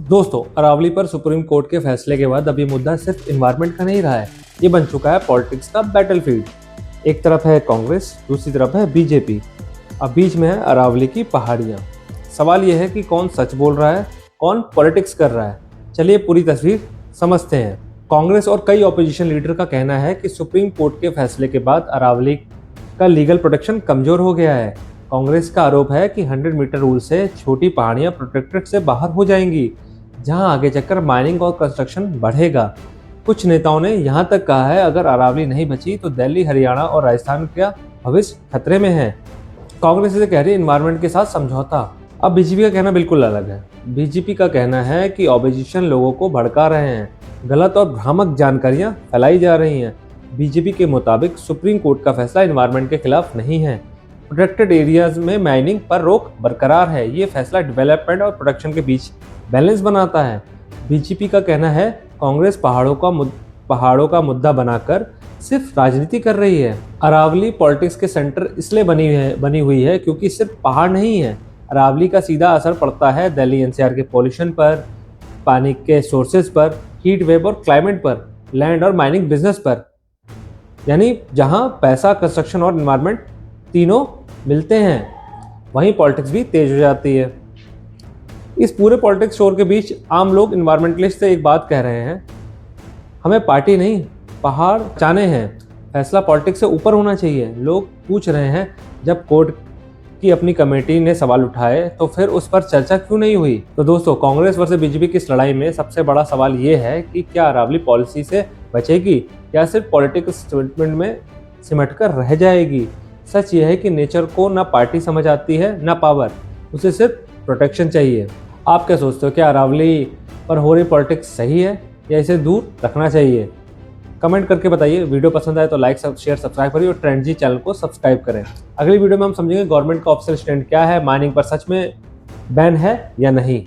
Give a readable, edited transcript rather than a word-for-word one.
दोस्तों, अरावली पर supreme court के फैसले के बाद अब ये मुद्दा सिर्फ इन्वायरमेंट का नहीं रहा है, ये बन चुका है पॉलिटिक्स का बैटलफील्ड। एक तरफ है कांग्रेस, दूसरी तरफ है बीजेपी, अब बीच में है अरावली की पहाड़ियाँ। सवाल ये है कि कौन सच बोल रहा है, कौन पॉलिटिक्स कर रहा है। चलिए पूरी तस्वीर समझते हैं। कांग्रेस और कई ऑपोजिशन लीडर का कहना है कि सुप्रीम कोर्ट के फैसले के बाद अरावली का लीगल प्रोटेक्शन कमजोर हो गया है। कांग्रेस का आरोप है कि 100 मीटर रूल से छोटी पहाड़ियां प्रोटेक्टेड से बाहर हो जाएंगी, जहां आगे चलकर माइनिंग और कंस्ट्रक्शन बढ़ेगा। कुछ नेताओं ने यहां तक कहा है अगर अरावली नहीं बची तो दिल्ली, हरियाणा और राजस्थान का भविष्य खतरे में है। कांग्रेस इसे कह रही है इन्वायरमेंट के साथ समझौता। अब बीजेपी का कहना बिल्कुल अलग है। बीजेपी का कहना है कि ऑपोजिशन लोगों को भड़का रहे हैं, गलत और भ्रामक जानकारियां फैलाई जा रही हैं। बीजेपी के मुताबिक सुप्रीम कोर्ट का फैसला एनवायरनमेंट के खिलाफ नहीं है। प्रोटेक्टेड एरियाज में माइनिंग पर रोक बरकरार है। ये फैसला डेवलपमेंट और प्रोटेक्शन के बीच बैलेंस बनाता है। बीजेपी का कहना है कांग्रेस पहाड़ों का मुद्दा बनाकर सिर्फ राजनीति कर रही है। अरावली पॉलिटिक्स के सेंटर इसलिए बनी हुई है क्योंकि सिर्फ पहाड़ नहीं है। अरावली का सीधा असर पड़ता है दिल्ली एनसीआर के पॉल्यूशन पर, पानी के सोर्सेज पर, हीट वेव और क्लाइमेट पर, लैंड और माइनिंग बिजनेस पर। यानी जहां पैसा, कंस्ट्रक्शन और एनवायरनमेंट तीनों मिलते हैं, वहीं पॉलिटिक्स भी तेज हो जाती है। इस पूरे पॉलिटिक्स शोर के बीच आम लोग एनवायरमेंटलिस्ट से एक बात कह रहे हैं, हमें पार्टी नहीं पहाड़ बचाने हैं, फैसला पॉलिटिक्स से ऊपर होना चाहिए। लोग पूछ रहे हैं जब कोर्ट की अपनी कमेटी ने सवाल उठाए तो फिर उस पर चर्चा क्यों नहीं हुई। तो दोस्तों, कांग्रेस वर्सेस बीजेपी की इस लड़ाई में सबसे बड़ा सवाल ये है कि क्या अरावली पॉलिसी से बचेगी या सिर्फ पॉलिटिकल स्टेटमेंट में सिमट कर रह जाएगी। सच यह है कि नेचर को ना पार्टी समझ आती है ना पावर, उसे सिर्फ प्रोटेक्शन चाहिए। आप क्या सोचते हो, क्या अरावली पर हो रही पॉलिटिक्स सही है या इसे दूर रखना चाहिए? कमेंट करके बताइए। वीडियो पसंद आए तो लाइक, शेयर, सब्सक्राइब करिए और ट्रेंड जी चैनल को सब्सक्राइब करें। अगली वीडियो में हम समझेंगे गवर्नमेंट का ऑफिशियल स्टैंड क्या है, माइनिंग पर सच में बैन है या नहीं।